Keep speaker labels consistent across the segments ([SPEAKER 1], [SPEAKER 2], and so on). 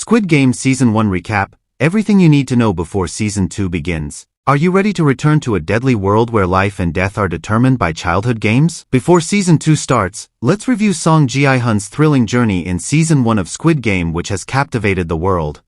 [SPEAKER 1] Squid Game Season 1 Recap, everything you need to know before Season 2 begins. Are you ready to return to a deadly world where life and death are determined by childhood games? Before Season 2 starts, let's review Song Ji-hun's thrilling journey in Season 1 of Squid Game, which has captivated the world.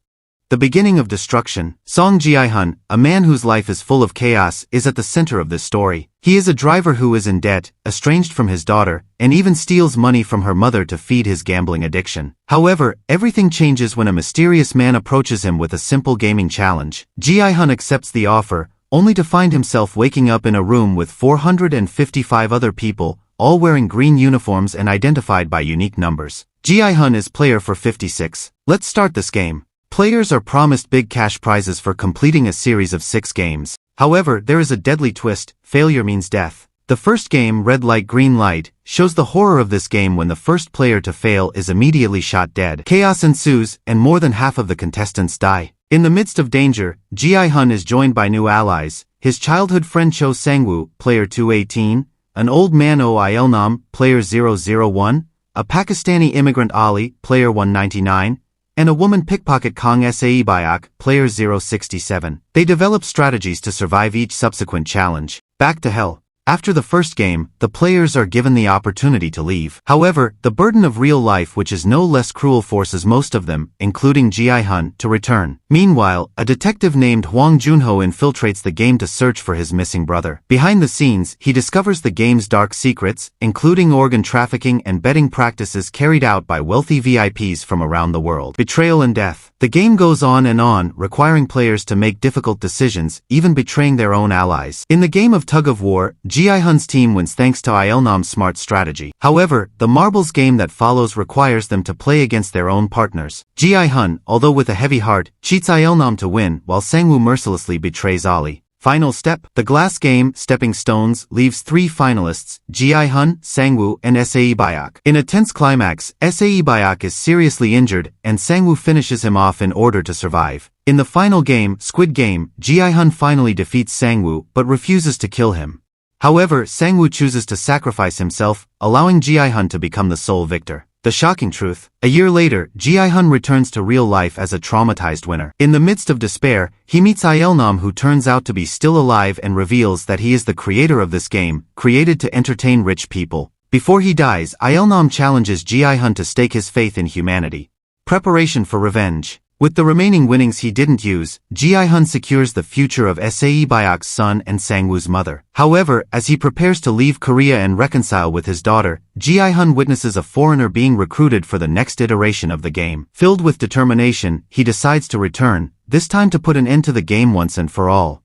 [SPEAKER 1] The beginning of destruction. Song Ji-hun, a man whose life is full of chaos, is at the center of this story. He is a driver who is in debt, estranged from his daughter, and even steals money from her mother to feed his gambling addiction. However, everything changes when a mysterious man approaches him with a simple gaming challenge. Ji-hun accepts the offer, only to find himself waking up in a room with 455 other people, all wearing green uniforms and identified by unique numbers. Ji-hun is player for 56. Let's start this game. Players are promised big cash prizes for completing a series of 6 games. However, there is a deadly twist: failure means death. The first game, Red Light Green Light, shows the horror of this game when the first player to fail is immediately shot dead. Chaos ensues, and more than half of the contestants die. In the midst of danger, Ji-hun is joined by new allies: his childhood friend Cho Sang-woo, player 218, an old man Oh Il-nam, player 001, a Pakistani immigrant Ali, player 199, and a woman pickpocket Kang Sae-byak, player 067. They develop strategies to survive each subsequent challenge. Back to hell. After the first game, the players are given the opportunity to leave. However, the burden of real life, which is no less cruel, forces most of them, including Ji-hun, to return. Meanwhile, a detective named Hwang Junho infiltrates the game to search for his missing brother. Behind the scenes, he discovers the game's dark secrets, including organ trafficking and betting practices carried out by wealthy VIPs from around the world. Betrayal and death. The game goes on and on, requiring players to make difficult decisions, even betraying their own allies. In the game of tug-of-war, Ji-hun's team wins thanks to Il-nam's smart strategy. However, the marbles game that follows requires them to play against their own partners. Ji-hun, although with a heavy heart, cheats Il-nam to win, while Sang-woo mercilessly betrays Ali. Final step. The glass game, Stepping Stones, leaves 3 finalists: Ji-hun, Sang-woo, and Sae-byak. In a tense climax, Sae-byak is seriously injured, and Sang-woo finishes him off in order to survive. In the final game, Squid Game, Ji-hun finally defeats Sang-woo, but refuses to kill him. However, Sang-woo chooses to sacrifice himself, allowing Ji-hun to become the sole victor. The shocking truth. A year later, Ji-hun returns to real life as a traumatized winner. In the midst of despair, he meets Il-nam, who turns out to be still alive and reveals that he is the creator of this game, created to entertain rich people. Before he dies, Il-nam challenges Ji-hun to stake his faith in humanity. Preparation for revenge. With the remaining winnings he didn't use, Ji-hun secures the future of Sae-byak's son and Sang-woo's mother. However, as he prepares to leave Korea and reconcile with his daughter, Ji-hun witnesses a foreigner being recruited for the next iteration of the game. Filled with determination, he decides to return, this time to put an end to the game once and for all.